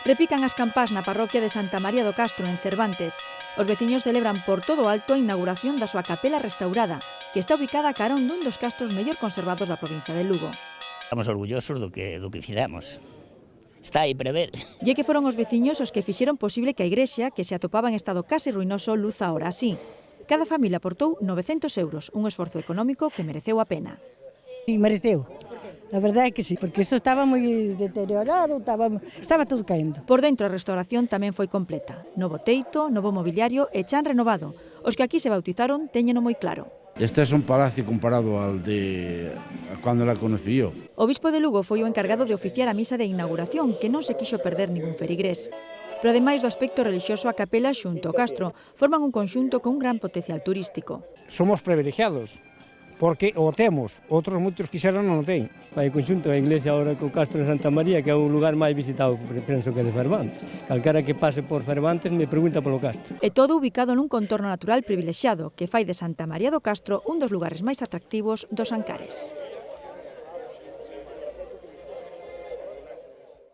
Repican as campás na parroquia de Santa María do Castro, en Cervantes. Os veciños celebran por todo o alto a inauguración da súa capela restaurada, que está ubicada a carón dun dos castros mellor conservados da provincia de Lugo. Estamos orgullosos do que fixemos. Está aí prever. E que foron os veciños os que fixeron posible que a igrexa, que se atopaba en estado case ruinoso, luza ahora así. Cada familia aportou 900 euros, un esforzo económico que mereceu a pena. Sí, mereceu. A verdade é que sí, porque iso estaba moi deteriorado, estaba todo caendo. Por dentro a restauración tamén foi completa. Novo teito, novo mobiliario e chan renovado. Os que aquí se bautizaron téñeno moi claro. Este es un palacio comparado al de cuando la conocí yo. O bispo de Lugo foi o encargado de oficiar a misa de inauguración, que non se quixo perder ningún ferigrés. Pero ademais do aspecto religioso, a capela xunto ao castro forman un conxunto con un gran potencial turístico. Somos privilegiados, porque o temos, outros moitos quixeran non o ten. Vai conxunto a iglesia agora co Castro de Santa María, que é o lugar máis visitado, penso que de Cervantes. Calquera que pase por Cervantes me pregunta polo Castro. E todo ubicado nun contorno natural privilexiado, que fai de Santa María do Castro un dos lugares máis atractivos dos Ancares.